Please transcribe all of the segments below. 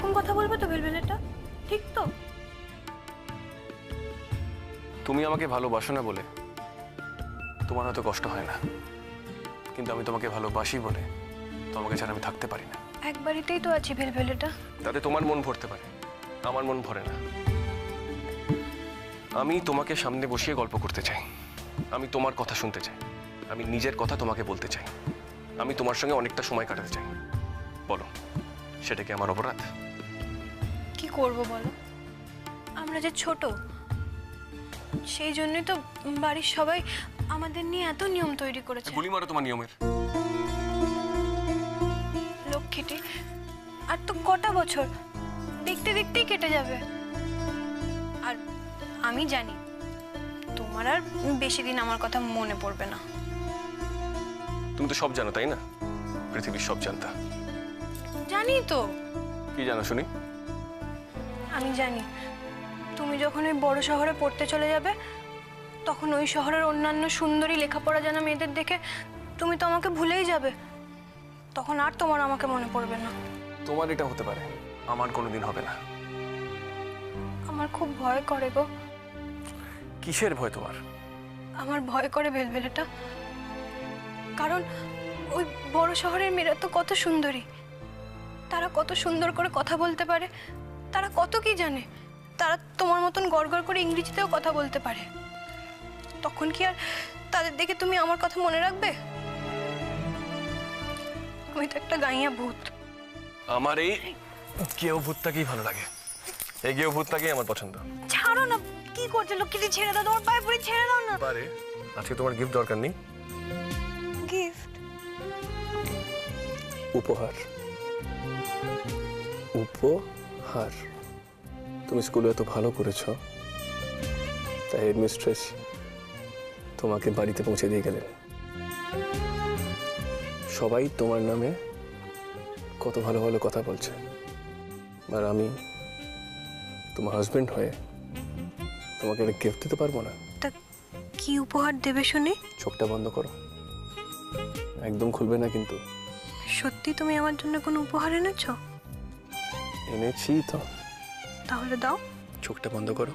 এরকম কথা বলবে তো ভেলভেলেটা? ঠিক তো? তুমি আমাকে ভালোবাসো না বলে তোমার হয়তো কষ্ট হয় না, কিন্তু আমি তোমাকে ভালোবাসি বলে তোমাকে ছাড়া আমি থাকতে পারি না। এক বাড়িতেই তো আছি ভেলভেলেটা। তাতে তোমার মন ভরতে পারে, আমার মন ভরে না। আমি তোমাকে সামনে বসিয়ে গল্প করতে চাই, আমি তোমার কথা শুনতে চাই, আমি নিজের কথা তোমাকে বলতে চাই, আমি তোমার সঙ্গে অনেকটা সময় কাটাতে চাই। বলো, সেটা কি আমার অপরাধ? কি করব বলো? আমরা যে ছোট, সেই জন্যই তো বাড়ির সবাই আমাদের নিয়ে এত নিয়ম তৈরি করেছে। গুলি মারো তোমার নিয়মের। লক্ষ্মীটি, আর তো কটা বছর, দেখতে দেখতেই কেটে যাবে। আর আমি জানি তোমার আর বেশি দিন আমার কথা মনে পড়বে না। তুমি তো সব জানো, তাই না? পৃথিবীর সব জানতা। জানি তো। কি জানো শুনি? আমি জানি তুমি যখন ওই বড় শহরে পড়তে চলে যাবে, তখন ওই শহরের অন্যান্য সুন্দরী লেখাপড়া জানা মেয়েদের দেখে তুমি তো আমাকে ভুলেই যাবে। তখন আর তোমার আমাকে মনে পড়বে না। তোমার এটা হতে পারে, আমার কোনোদিন হবে না। আমার খুব ভয় করে গো। কিসের ভয় তোমার? আমার ভয় করে ভেলভেলেটা, কারণ ওই বড় শহরের মেয়েরা তো কত সুন্দরী, তারা কত সুন্দর করে কথা বলতে পারে, তারা কত কি জানে, তারা তোমার মতন গড়গড় করে ইংরেজিতেও কথা বলতে পারে। তখন কি আর তাদের দেখে তুমি আমার কথা মনে রাখবে? আমি তো একটা গাইয়া ভূত। আমার এই গেও ভূতটাকেই ভালো লাগে, এই গেও ভূতটাকেই আমার পছন্দ। ছাড়ো না, কি করছো লক্ষ্মীটি? ছেড়ে দাও, তোমার পায়ে পড়ে ছেড়ে দাও না। পারে আজকে তোমার গিফট দরকার নেই। গিফট? উপহার। উপহার। তুমি স্কুলে এত ভালো করেছো, তাই হেডমিস্ট্রেস তোমাকে বাড়িতে পৌঁছে দিয়ে গেলেন। সবাই তোমার নামে কত ভালো ভালো কথা বলছে, আর আমি তোমার হাজবেন্ড হয়ে তোমাকে একটা গিফট দিতে পারবো না। তা কি উপহার দেবে শুনি? চোখটা বন্ধ করো, একদম খুলবে না কিন্তু। সত্যি তুমি আমার জন্য কোনো উপহার এনেছো? এনেছি তো। তাহলে দাও। চোখটা বন্ধ করো।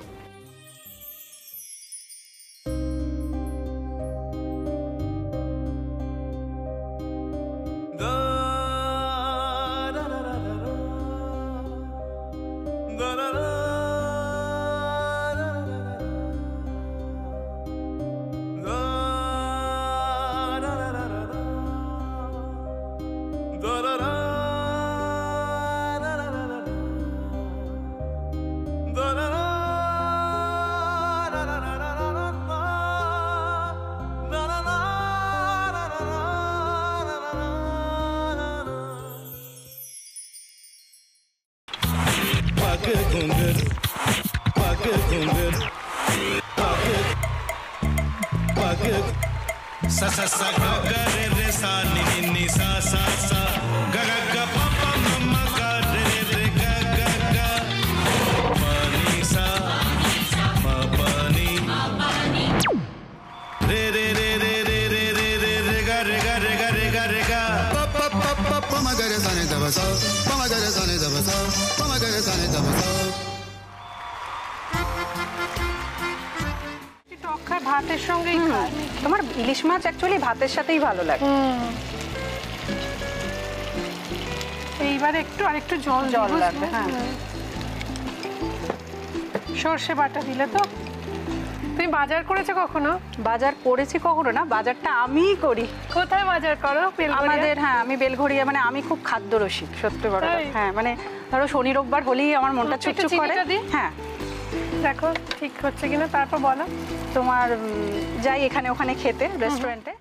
sa sa sa ga ga re re sa ni ni ni sa sa sa ga ga ga pa pa ma ma ga re re ga ga ga pa ni sa ma pa ni re re re re re re re re re ga re ga re ga re ga re ga pa pa pa pa pa ma ga re sa ni da ba sa pa ma ga re sa ni da ba sa pa ma ga re sa ni da ba sa ভাতের সঙ্গেই খায়। তোমার ইলিশ মাছ actually ভাতের সাথেই ভালো লাগে। এইবারে একটু আরেকটু জল জল লাগবে। হ্যাঁ, সর্ষে বাটা দিলে তো। তুমি বাজার করেছো কখনো? বাজার করেছি কখনো না, বাজারটা আমিই করি। কোথায় বাজার করো? আমাদের, হ্যাঁ, আমি বেলঘড়িয়া, মানে আমি খুব খাদ্য রসিক, সত্যি বড় কথা। হ্যাঁ, মানে ধরো শনি রোববার হলেই আমার মনটা চুপচুপ করে। হ্যাঁ, দেখো ঠিক হচ্ছে কিনা, তারপর বলো। তোমার যাই এখানে ওখানে খেতে রেস্টুরেন্টে।